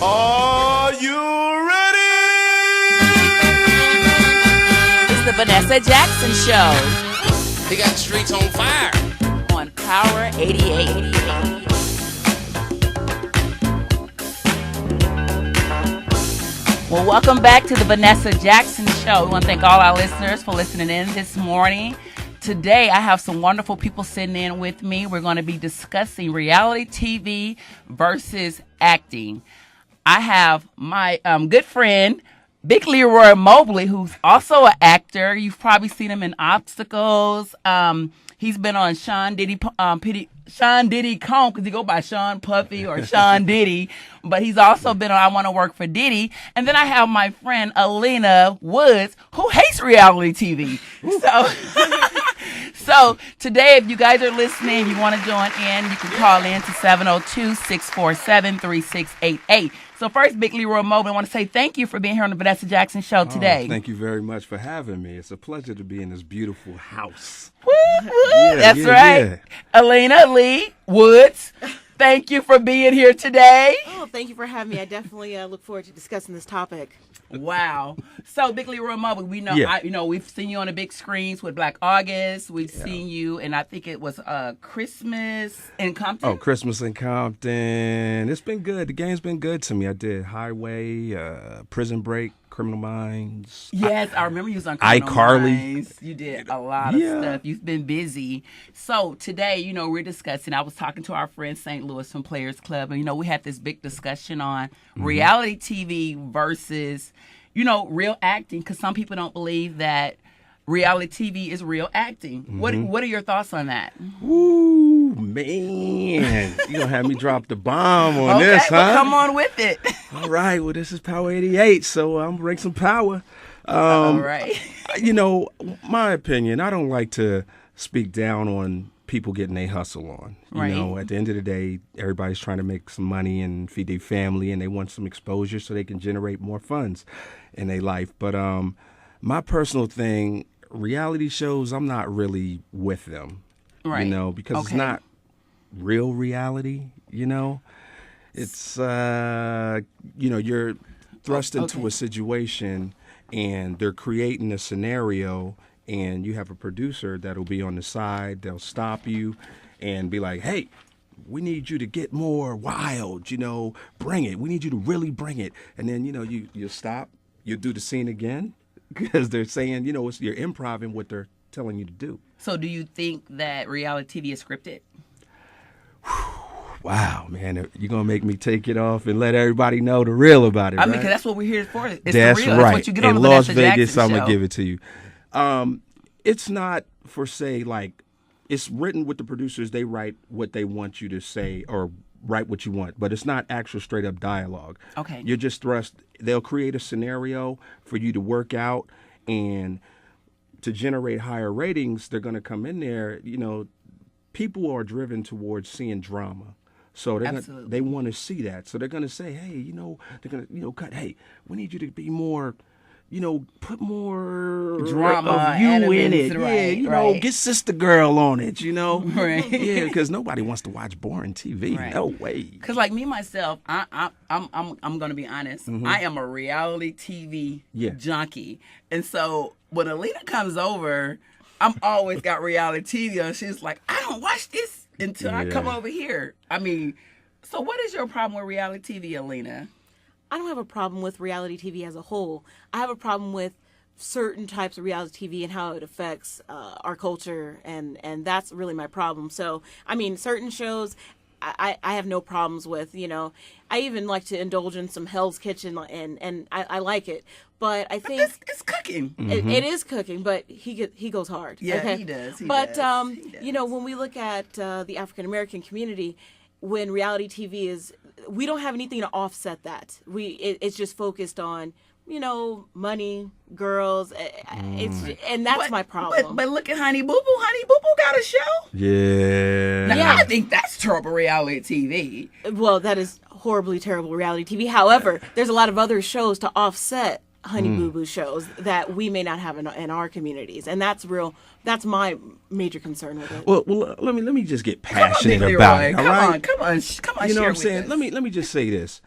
Are you ready? It's the Vanessa Jackson Show He got the streets on fire. on Power 88. Well, welcome back to the Vanessa Jackson Show. We want to thank all our listeners for listening in this morning. Today, I have some wonderful people sitting in with me. We're going to be discussing reality TV versus acting. I have my good friend, Big Leroy Mobley, who's also an actor. You've probably seen him in Obstacles. He's been on Sean Diddy Cone, because he go by Sean Puffy or Sean Diddy. But he's also been on I Want to Work for Diddy. And then I have my friend Alena Woods, who hates reality TV. So today, if you guys are listening, you want to join in, you can call in to 702-647-3688. So first, Big Leroy Mobley, I want to say thank you for being here on the Vanessa Jackson Show today. Thank you very much for having me. It's a pleasure to be in this beautiful house. Woo, woo. That's right. Yeah. Alena Lee Woods, thank you for being here today. Oh, thank you for having me. I definitely look forward to discussing this topic. Wow. So, Big Leroy Mobley, we know, we've seen you on the big screens with Black August. We've seen you, and I think it was Christmas in Compton. Oh, Christmas in Compton. It's been good. The game's been good to me. I did Highway, Prison Break, Criminal Minds. Yes, I remember you was on Criminal iCarly. Minds. You did a lot of stuff. You've been busy. So today, we're discussing, I was talking to our friend St. Louis from Players Club, and, we had this big discussion on reality TV versus, real acting, because some people don't believe that reality TV is real acting. What are your thoughts on that? Ooh, man. You're going to have me drop the bomb on this, huh? Well, come on with it. All right. Well, this is Power 88, so I'm going to bring some power. All right. My opinion, I don't like to speak down on people getting their hustle on. Right. At the end of the day, everybody's trying to make some money and feed their family, and they want some exposure so they can generate more funds in their life. But my personal thing, reality shows, I'm not really with them. Right. Because it's not real reality, It's, you're thrust into a situation and they're creating a scenario, and you have a producer that'll be on the side. They'll stop you and be like, hey, we need you to get more wild, bring it. We need you to really bring it. And then, you stop, you do the scene again, because they're saying, you're improvising what they're telling you to do. So do you think that reality TV is scripted? Wow, man, you're going to make me take it off and let everybody know the real about it, right? because that's what we're here for. It's that's the real. right. That's what you get on in the Las Vanessa Vegas, Jackson I'm going Show. to give it to you. It's not for say, like, it's written with the producers. They write what they want you to say or write what you want, but it's not actual straight up dialogue. Okay. You're just thrust. They'll create a scenario for you to work out, and to generate higher ratings, they're going to come in there. People are driven towards seeing drama. So they want to see that. So they're going to say, hey, they're going to, cut, hey, we need you to be more, put more drama of you in it. Right, get Sister Girl on it, Right. Yeah, because nobody wants to watch boring TV. Right. No way. Because like me, myself, I'm going to be honest. I am a reality TV junkie. And so when Alena comes over, I'm always got reality TV on. She's like, I don't watch this until I come over here. So what is your problem with reality TV, Alena? I don't have a problem with reality TV as a whole. I have a problem with certain types of reality TV and how it affects our culture, and that's really my problem. So, certain shows I have no problems with, I even like to indulge in some Hell's Kitchen, and I like it. But I think it's cooking. It is cooking, but he goes hard. Yeah, okay? he does. But he does. when we look at the African American community, when reality TV is, we don't have anything to offset that. It's just focused on money, girls. And that's my problem. But look at Honey Boo Boo. Honey Boo Boo got a show. Yeah. Now, I think that's terrible reality TV. Well, that is horribly terrible reality TV. However, there's a lot of other shows to offset Honey Boo Boo shows that we may not have in our communities, and that's my major concern with it. Well, let me just get passionate about it. All right, come on. You know what I'm saying? Let me just say this.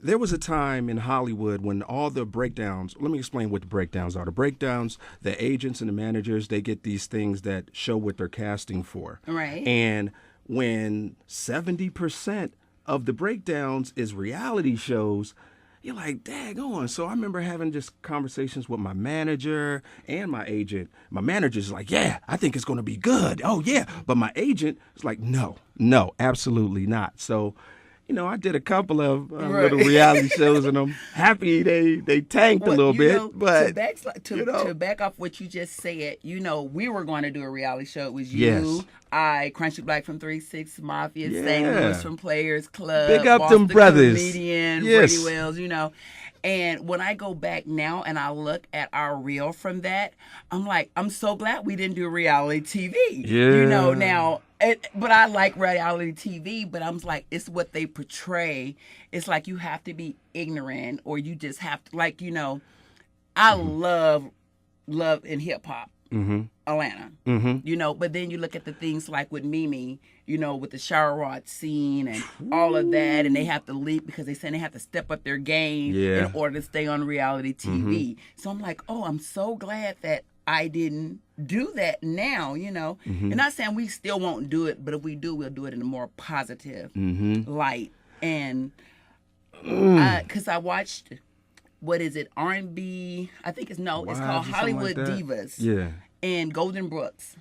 there was a time in Hollywood when all the breakdowns, let me explain what the breakdowns are. The breakdowns, the agents and the managers, they get these things that show what they're casting for. Right. And when 70% of the breakdowns is reality shows, you're like, daggone. So I remember having just conversations with my manager and my agent. My manager's like, yeah, I think it's going to be good. Oh, yeah. But my agent is like, no, absolutely not. So, I did a couple of little reality shows, and I'm happy they tanked a little bit. But to back off what you just said, we were going to do a reality show. It was you, Yes. I, Crunchy Black from 3-6 Mafia, Yeah. St. Louis from Players Club, Big up Boston them brothers. Comedian, Yes. Brady Wells, And when I go back now and I look at our reel from that, I'm like, I'm so glad we didn't do reality TV. Yeah. Now, but I like reality TV, but I'm like, it's what they portray. It's like you have to be ignorant, or you just have to, I love in hip hop. Alena. But then you look at the things like with Mimi, with the shower rod scene and all of that, and they have to leap because they say they have to step up their game in order to stay on reality TV. So I'm like, oh, I'm so glad that I didn't do that now, And not saying we still won't do it, but if we do, we'll do it in a more positive light. And because I watched, what is it, R&B? I think it's called Hollywood Divas. Yeah. And Golden Brooks.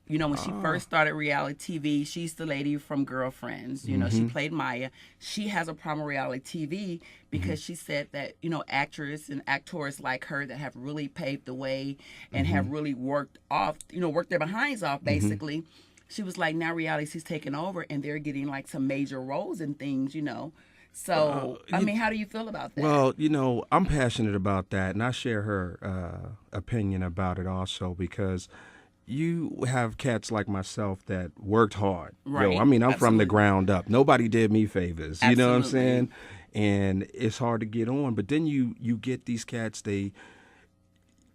When she first started reality TV, she's the lady from Girlfriends. She played Maya. She has a problem with reality TV because she said that, actors and actors like her that have really paved the way and have really worked their behinds off, basically. She was like, now reality's taking over and they're getting like some major roles and things, So, how do you feel about that? Well, I'm passionate about that, and I share her opinion about it also, because you have cats like myself that worked hard. Right. I'm from the ground up. Nobody did me favors. You know what I'm Absolutely. saying? And it's hard to get on. But then you get these cats, they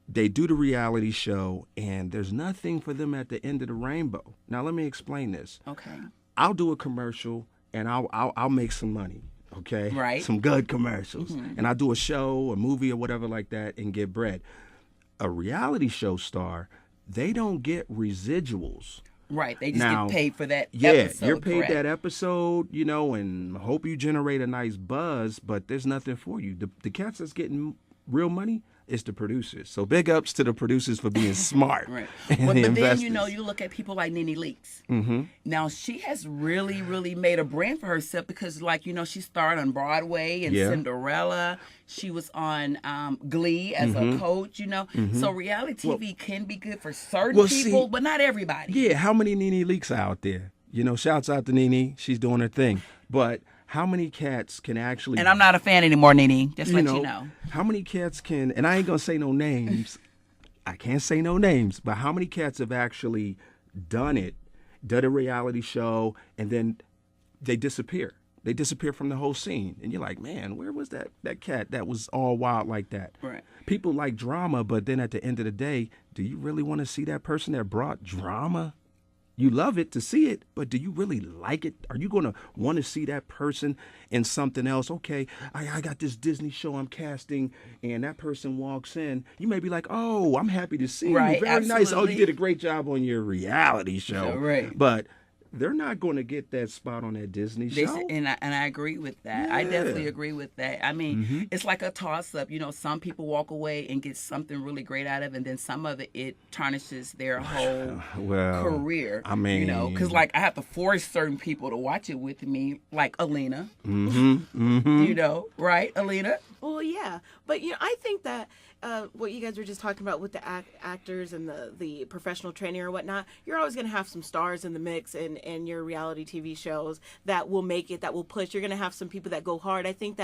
do the reality show, and there's nothing for them at the end of the rainbow. Now, let me explain this. Okay. I'll do a commercial, and I'll make some money. Okay. Right. Some good commercials. And I do a show, a movie, or whatever like that, and get bread. A reality show star, they don't get residuals. Right. They just Now, get paid for that Yeah, episode. you're paid correct. that episode, and hope you generate a nice buzz, but there's nothing for you. The cats that's getting real money is the producers. So big ups to the producers for being smart. Right. And But the then, investors. you look at people like Nene Leakes. Now, she has really, really made a brand for herself because, she starred on Broadway and Yeah. Cinderella. She was on Glee as a coach, So reality TV can be good for certain people, but not everybody. Yeah, how many Nene Leaks out there? Shouts out to Nene. She's doing her thing. But how many cats can actually... And I'm not a fan anymore, Nene. Just let you know. How many cats can... And I ain't going to say no names. I can't say no names. But how many cats have actually done a reality show, and then they disappear? They disappear from the whole scene. And you're like, man, where was that cat that was all wild like that? Right. People like drama, but then at the end of the day, do you really want to see that person that brought drama? You love it to see it, but do you really like it? Are you going to want to see that person in something else? Okay, I got this Disney show I'm casting, and that person walks in. You may be like, oh, I'm happy to see Right, you. Very nice. Oh, absolutely. you did a great job on your reality show. Right. But they're not going to get that spot on that Disney show. And I agree with that. Yeah. I definitely agree with that. I mean, it's like a toss-up. Some people walk away and get something really great out of it, and then some of it tarnishes their whole career. I mean... because, I have to force certain people to watch it with me, like Alena. Right, Alena? Well, yeah, but I think that what you guys were just talking about with the actors and the professional training or whatnot, you're always going to have some stars in the mix in your reality TV shows that will make it, that will push. You're going to have some people that go hard. I think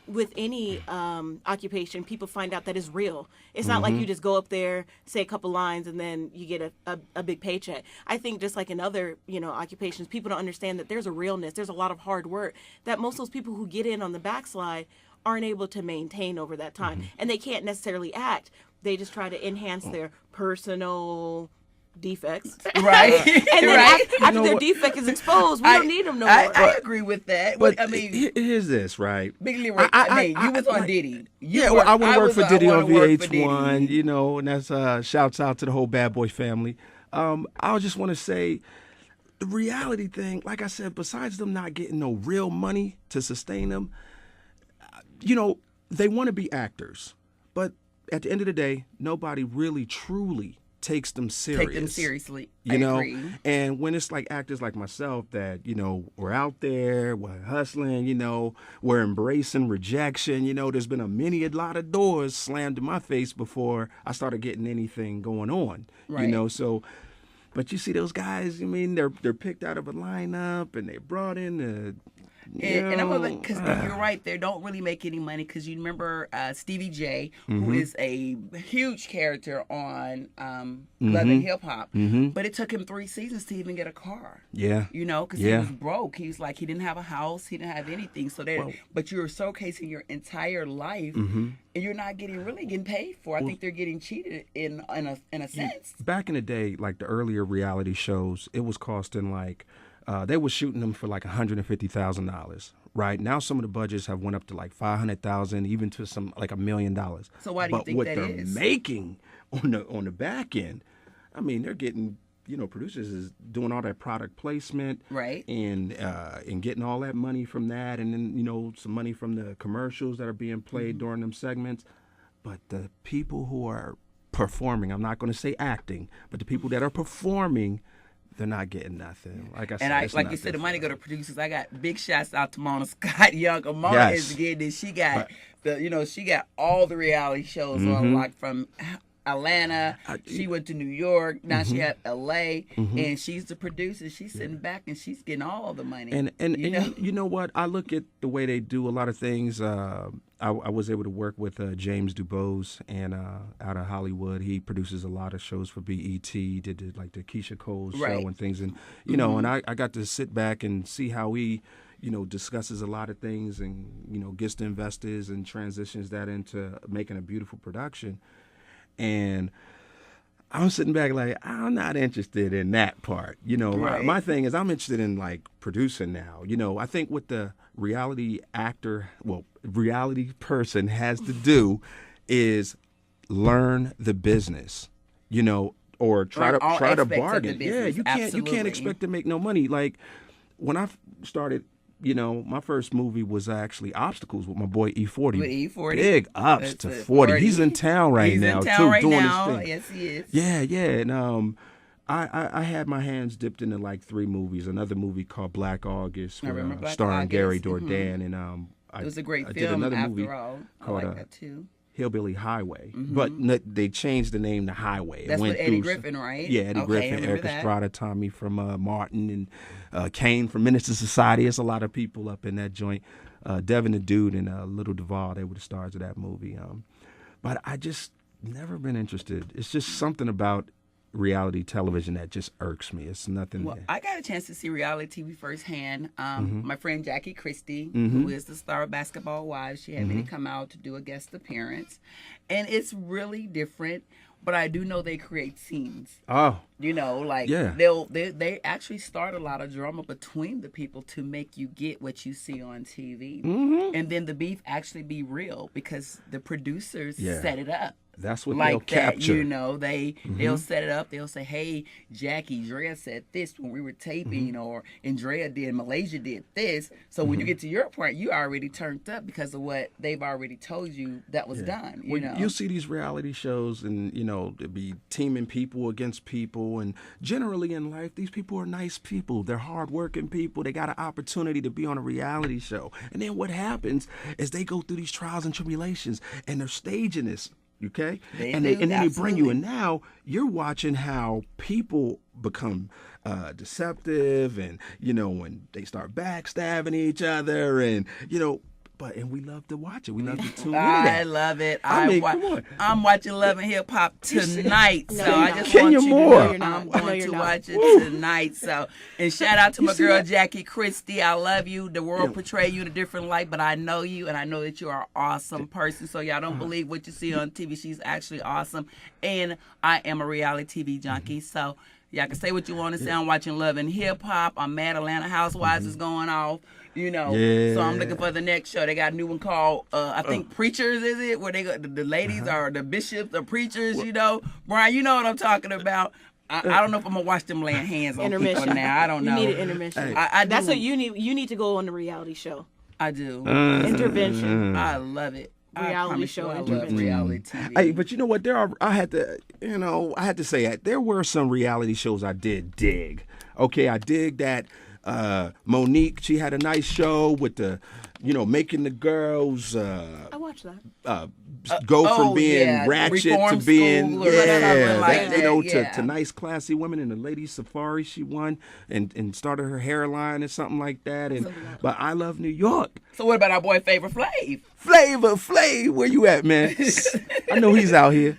with any occupation, people find out that it's real. It's not like you just go up there, say a couple lines, and then you get a big paycheck. I think just like in other occupations, people don't understand that there's a realness. There's a lot of hard work that most of those people who get in on the backslide aren't able to maintain over that time. And they can't necessarily act. They just try to enhance their personal defects. Right. And then Right. after their defect is exposed, we don't need them no more. I agree with that. But I mean, here's this, right? Big Leroy, you was on Diddy. I want to work for Diddy on work for VH1, Diddy. you know, and that's shouts out to the whole Bad Boy family. I just want to say the reality thing, like I said, besides them not getting no real money to sustain them, you know, they want to be actors, but at the end of the day, nobody really truly takes them serious. Take them seriously. You I know, agree. and when it's like actors like myself that, you know, we're out there, we're hustling, you know, we're embracing rejection, you know, there's been a lot of doors slammed in my face before I started getting anything going on, Right. you know, so, but you see those guys, I mean, they're picked out of a lineup and they brought in the, And I'm like, because you're right, they don't really make any money. Because you remember Stevie J, who is a huge character on Love and Hip Hop, but it took him 3 seasons to even get a car. Yeah. You know, because he was broke. He was like, he didn't have a house, he didn't have anything. So but you're showcasing your entire life, and you're not getting paid for. I think they're getting cheated in a sense. Back in the day, like the earlier reality shows, it was costing like, they were shooting them for like $150,000. Right now, some of the budgets have went up to like $500,000, even to some like $1 million. So why do you think that is? But what they're making on the back end, I mean, they're getting, you know, producers is doing all that product placement, Right. and getting all that money from that, and then, you know, some money from the commercials that are being played during them segments. But the people who are performing, I'm not going to say acting, but the people that are performing, they're not getting nothing. Like I said, And it's like you said, the money go to producers. I got big shouts out to Mona Scott Young. Mona Yes. is getting it. She got she got all the reality shows on lock from Alena. She went to New York. Now she at LA, and she's the producer. She's sitting back and she's getting all the money. And you know what? I look at the way they do a lot of things. I was able to work with James Dubose and out of Hollywood. He produces a lot of shows for BET. He did the Keisha Cole show and things, and you know, and I got to sit back and see how he, you know, discusses a lot of things and, you know, gets to investors and transitions that into making a beautiful production. And I'm sitting back like, I'm not interested in that part. You know, my thing is I'm interested in like producing now. You know, I think what the reality person has to do is learn the business, you know, or try to bargain. Yeah, you can't expect to make no money. Like when I started, you know, my first movie was actually Obstacles with my boy E40. With E40. Big ups to 40. He's in town right now, too, doing his thing. Yes, he is. Yeah. And I had my hands dipped into like 3 movies. Another movie called Black August, starring Gary Dourdan, and it was a great film. Did another movie all, I called like that too. Hillbilly Highway, but they changed the name to Highway. That's with Eddie Griffin, right? Yeah, Eddie Griffin, Eric Estrada, Tommy from Martin, and Kane from Minister Society. There's a lot of people up in that joint. Devin the Dude and Little Duval, they were the stars of that movie. But I just never been interested. It's just something about reality television that just irks me. It's nothing. Well, I got a chance to see reality TV firsthand. My friend Jackie Christie, who is the star of Basketball Wives, she had me to come out to do a guest appearance, and it's really different. But I do know they create scenes. Oh, you know, like they actually start a lot of drama between the people to make you get what you see on TV, and then the beef actually be real because the producers set it up. That's what like they'll capture. You know, they'll set it up. They'll say, "Hey, Jackie, Drea said this when we were taping, or Andrea did, Malaysia did this." So when you get to your part, you already turned up because of what they've already told you that was done. You know, you'll see these reality shows, and you know, it'll be teaming people against people, and generally in life, these people are nice people. They're hardworking people. They got an opportunity to be on a reality show, and then what happens is they go through these trials and tribulations, and they're staging this. Okay, and then they bring you, and now you're watching how people become deceptive, and you know, when they start backstabbing each other, and you know, and we love to watch it. We love to tune in. I love it. I mean, come on. I'm watching Love and Hip Hop tonight, so I just Can want you you more? to know I'm going to not. watch it tonight. So, and shout out to my see girl that? Jackie Christie. I love you. The world portray you in a different light, but I know you, and I know that you are an awesome person. So y'all don't believe what you see on TV. She's actually awesome, and I am a reality TV junkie. So. Y'all can say what you want to say. I'm watching Love and Hip Hop. I'm mad Atlanta Housewives is going off. You know, Yeah. so I'm looking for the next show. They got a new one called, I think Preachers, is it? Where they got the ladies are the bishops or preachers, you know. Brian, you know what I'm talking about. I don't know if I'm going to watch them laying hands on people Intermission. now. I don't know. You need an intermission. I do. That's what you need. You need to go on the reality show. I do. Intervention. I love it. Reality I promise show you I love intervention. reality TV. Hey, but you know what? I had to say that there were some reality shows I did dig. Okay, I dig that Monique. She had a nice show with the, making the girls I watched that. go from being yeah, ratchet Reform to being School or something like that, yeah. to nice classy women. And the Lady Safari she won and started her hairline or something like that. And but I Love New York. So what about our boy Flavor Flav? Flavor, where you at, man? I know he's out here.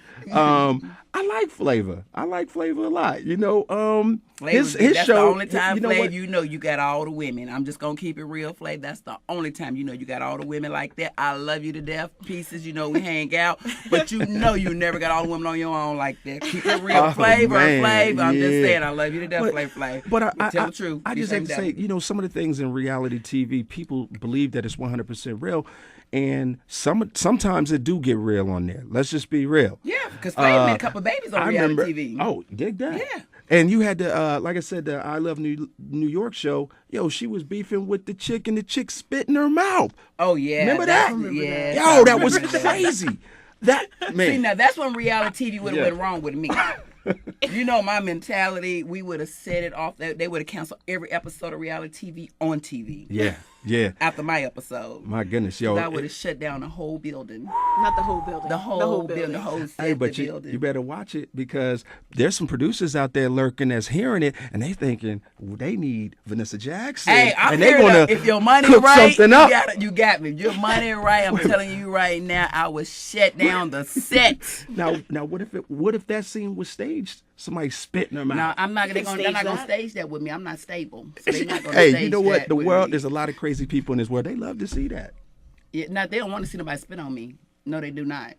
I like Flavor. I like Flavor a lot. His that's show. the only time, you know Flav, what? you got all the women. I'm just gonna keep it real, Flav. That's the only time you got all the women like that. I love you to death, pieces. We hang out, but you never got all the women on your own like that. Keep it real, Flavor. I'm just saying, I love you to death, Flav. But tell the truth. I just have to say, some of the things in reality TV, people believe that it's 100% real. And sometimes it do get real on there. Let's just be real. Yeah, because Flav made a couple babies on reality TV. Oh, dig that? Yeah. And you had the, like I said, the I Love New York show. Yo, she was beefing with the chick, and the chick spit in her mouth. Oh yeah, remember that? Yeah. Yo, that was crazy. That man. See, now that's when reality TV would have went wrong with me. My mentality, we would have set it off. They would have canceled every episode of reality TV on TV. Yeah. After my episode. My goodness, yo. I would have shut down the whole building. Not the whole building. The whole building. The whole set, Hey, but the building. you better watch it because there's some producers out there lurking that's hearing it and they thinking they need Vanessa Jackson. Hey, I'm and they hearing gonna if your money cook right, something up. you got me. Your money right. I'm telling you right now, I would shut down the set. Now, what if that scene was staged? Somebody spit in her mouth. No, I'm not. They're not stage gonna that? stage that with me. I'm not stable. So they're not gonna Hey, stage you know what? that The with world, me. there's a lot of crazy people in this world. They love to see that. Yeah, now they don't want to see nobody spit on me. No, they do not.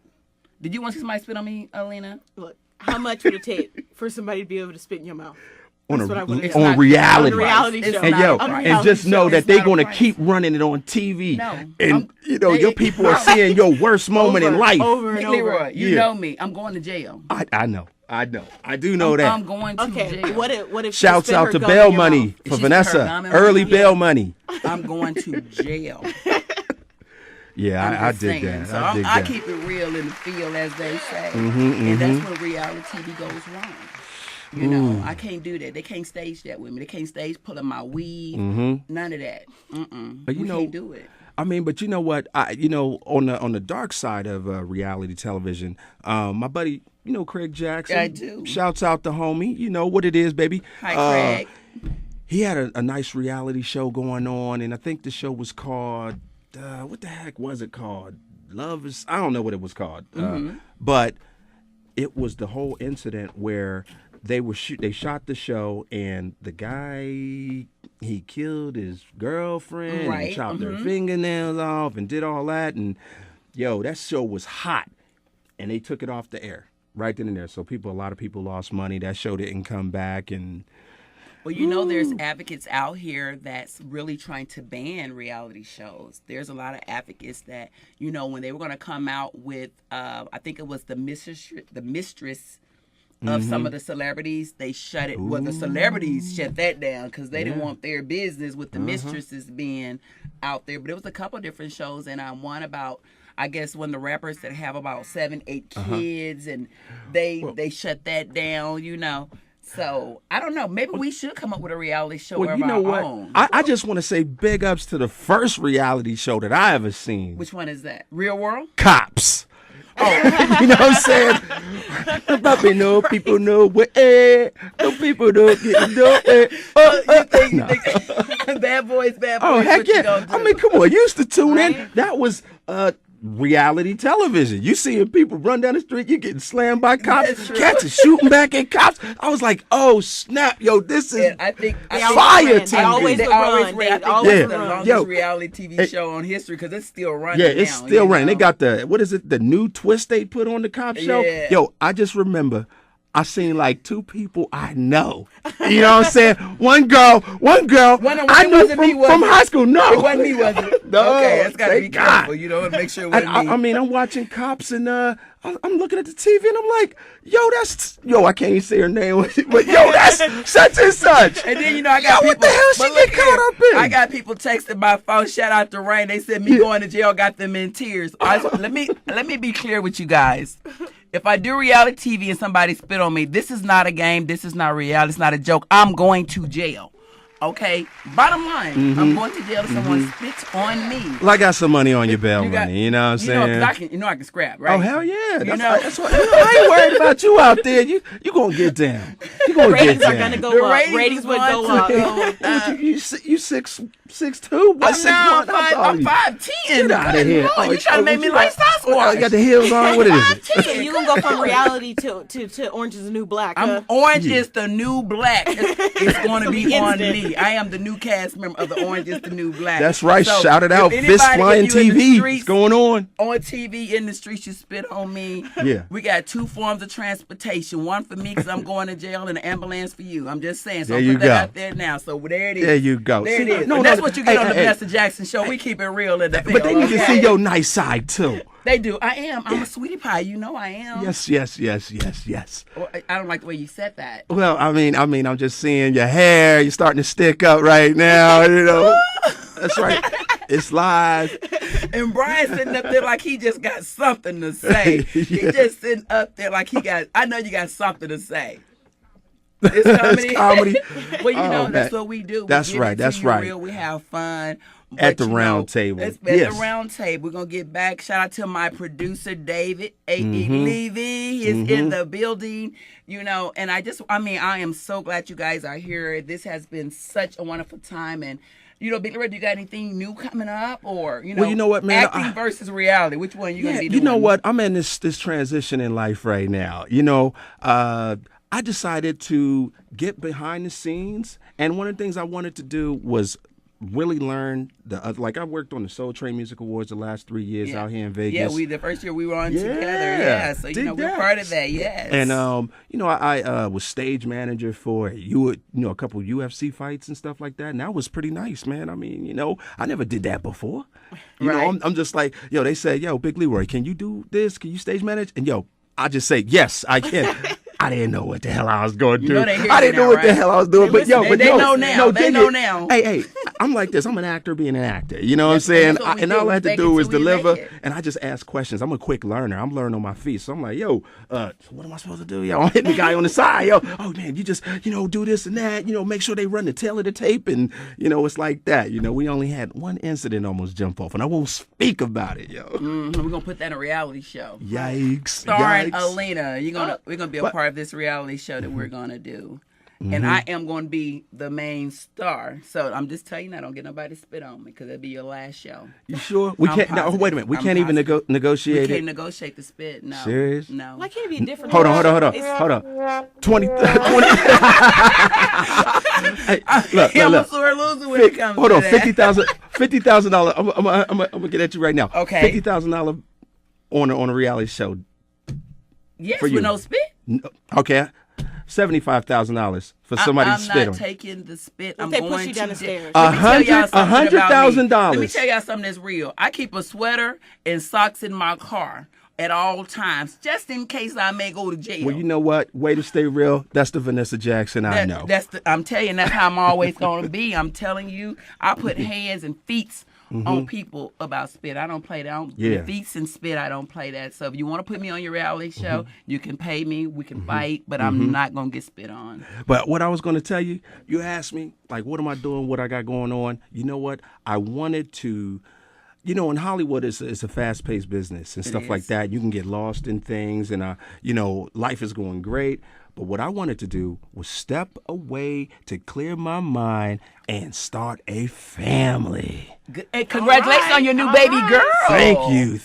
Did you want to see somebody spit on me, Alena? Look, how much would it take for somebody to be able to spit in your mouth? On That's what I wanna know. on reality. On a reality It's show. And not yo, a price. and just know that It's they're not a going to price. keep running it on TV. No. And They- your people are seeing your worst moment in life. Over and over. Leroy, you Yeah. know me. I'm going to jail. I know. I do know that. I'm going to Okay, jail. what if she Shouts spit out her to gum in bail your money mouth? for She spit her Vanessa. gum in my Early mouth. bail money. I'm going to jail. Yeah, I I'm just dig saying. that. So I dig I that. keep it real in the field, as they say. And that's when reality TV goes wrong. I can't do that. They can't stage that with me. They can't stage pulling my weed. None of that. But We can't do it. I mean, but you know what? On the dark side of reality television, my buddy, Craig Jackson. I do. Shouts out the homie. You know what it is, baby. Hi, Craig. He had a nice reality show going on, and I think the show was called, what the heck was it called? Love is, I don't know what it was called. But it was the whole incident where they shot the show, and the guy, he killed his girlfriend, Right. and chopped her fingernails off, and did all that, and yo, that show was hot, and they took it off the air right then and there. So a lot of people lost money. That show didn't come back, and Well, there's advocates out here that's really trying to ban reality shows. There's a lot of advocates that, when they were going to come out with, I think it was the mistress of some of the celebrities, they shut it. Well, the celebrities shut that down because they didn't want their business with the mistresses being out there. But it was a couple different shows, and one about, I guess, one of the rappers that have about 7, 8 kids, and they shut that down. So I don't know. Maybe we should come up with a reality show well, of you know our what? own. I just want to say big ups to the first reality show that I ever seen. Which one is that? Real World? Cops. Oh, You know what I'm saying? Papi, no people know where. No people don't get no. You think Bad Boys, Oh heck what you yeah! gonna do? I mean, come on. You used to tune in. Right. That was reality television. You seeing people run down the street, you getting slammed by cops, That's true. cats are shooting back at cops. I was like, oh snap, yo, this is And I think fire They TV. always They would always run. ran. I They think always it's Yeah. the run. longest Yo. reality TV show on history because it's still running. Yeah, it's now, still you running. They know? got what is it, the new twist they put on the cop show? Yeah. Yo, I just remember I seen like two people I know. You know what I'm saying? One girl One of them I knew wasn't me, was from it? high school. No. It wasn't me, was it? No, Okay, that's got to be thank God. careful. You know, make sure it wasn't me. I mean, I'm watching Cops and I'm looking at the TV and I'm like, I can't even say her name, but yo, that's such and such. And then I got Yo, people. what the hell she but get look caught up in? I got people texting my phone. Shout out to Rain. They said me going to jail got them in tears. Let me be clear with you guys. If I do reality TV and somebody spit on me, this is not a game. This is not reality. It's not a joke. I'm going to jail. Okay? Bottom line, I'm going to jail if someone spits on me. Well, I got some money on your bail You got- money. You know what I'm You know, 'cause saying? I can scrap, right? Oh hell yeah! You know? That's what, I ain't worried about you out there. You gonna get down. You gonna Ratings get are down. gonna go The up. ratings Ratings would want go to up. go up. You 6'2"? What 6'1"? I'm 5'10". Get out of here! You trying to make me like Sasquatch? Oh, you got the heels on. What is it? So you gonna go from reality to Orange is the New Black? Orange is the New Black. It's going to be on instant. me. I am the new cast member of the Orange is the New Black. That's right. So, Shout it if out. anybody Fist flying hit you in the TV. streets, What's going on? On TV in the streets, you spit on me. Yeah. We got two forms of transportation. One for me because I'm going to jail, and an ambulance for you. I'm just saying. So There I'll you put that go. out there now. So there it is. There you go. There See, it is. no, And no, that's what you get hey, on the hey, Vanessa Jackson Show. We keep it real in the But they need to okay? see your nice side too. They do. I am. I'm a sweetie pie. You know I am. Yes. Or, I don't like the way you said that. Well, I mean, I'm just seeing your hair. You're starting to stick up right now. You know, that's right. It's live. And Brian sitting up there like he just got something to say. He just sitting up there like I know you got something to say. It's comedy. It's comedy. Well, you know, man. that's what we do. That's we get right, into that's you right. Real, we have fun. At But, the you round know, table. It's at Yes. the round table. We're going to get back. Shout out to my producer, David A.E. Mm-hmm. Levy. He's in the building, and I am so glad you guys are here. This has been such a wonderful time. And, Big Leroy, do you got anything new coming up? Or, Well, you know what, man? acting versus reality. Which one you going to be You doing? know what? I'm in this transition in life right now. I decided to get behind the scenes, and one of the things I wanted to do was really learn I worked on the Soul Train Music Awards the last 3 years out here in Vegas. Yeah, the first year we were on Yeah, together. Yeah, so did we're that. part of that. Yes, And I was stage manager for a couple UFC fights and stuff like that, and that was pretty nice, man. I mean, I never did that before. Right. I'm just like, they said, Big Leroy, can you do this? Can you stage manage? And I just say yes, I can. I didn't know what the hell I was going to do. They hear I you didn't know now, what the right? hell I was doing. They know now. They dig know it. now. Hey, I'm like this. I'm an actor being an actor. You know what I'm saying? that's what we And do. all I had to Make it do is till we make deliver, it. and I just ask questions. I'm a quick learner. I'm learning on my feet. So I'm like, what am I supposed to do? I'm hitting the guy on the side. Oh man, you just, do this and that. Make sure they run the tail of the tape, and it's like that. We only had one incident almost jump off, and I won't speak about it, We're gonna put that in a reality show. Yikes! Starring Yikes. Alena. We're gonna be a part of this reality show that we're gonna do. And I am going to be the main star. So I'm just telling you now, don't get nobody to spit on me because it'll be your last show. You sure? We I'm can't. No, positive. wait a minute. We I'm can't even positive. negotiate We it. can't negotiate the spit. No. Serious? No. Why can't it be a different? Hold on. It's- Hold on. 20. Hey, look. I'm a sore loser when it comes Hold to on. that. $50,000. I'm gonna get at you right now. Okay. $50,000 on a reality show. Yes, for you. with no spit. Okay. $75,000 for somebody to spit I'm on. not taking the spit. I'm they going push you down to the stairs. Let me tell y'all something about me. $100,000. Let me tell y'all something that's real. I keep a sweater and socks in my car at all times, just in case I may go to jail. Well, you know what? Way to stay real. That's the Vanessa Jackson I know. I'm telling you, that's how I'm always going to be. I'm telling you, I put hands and feet on people about spit. I don't play that. Yeah. Feet and spit, I don't play that. So if you want to put me on your reality show, you can pay me. We can fight, but I'm not going to get spit on. But what I was going to tell you, you asked me, like, what am I doing, what I got going on? You know what? I wanted to in Hollywood, it's a fast-paced business and stuff like that. You can get lost in things, and life is going great. But what I wanted to do was step away to clear my mind and start a family. Hey, congratulations on your new baby girl. Thank you.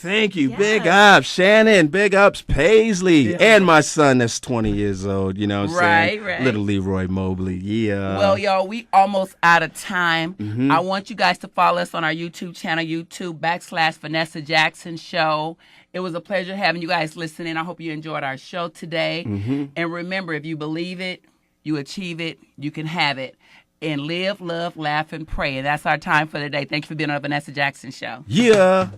Yes. Big ups, Shannon. Big ups, Paisley. And my son that's 20 years old, Right. Little Leroy Mobley, yeah. Well, y'all, we almost out of time. I want you guys to follow us on our YouTube channel, YouTube.com/Vanessa Jackson Show. It was a pleasure having you guys listening. I hope you enjoyed our show today. And remember, if you believe it, you achieve it, you can have it. And live, love, laugh, and pray. And that's our time for today. Thank you for being on the Vanessa Jackson Show. Yeah.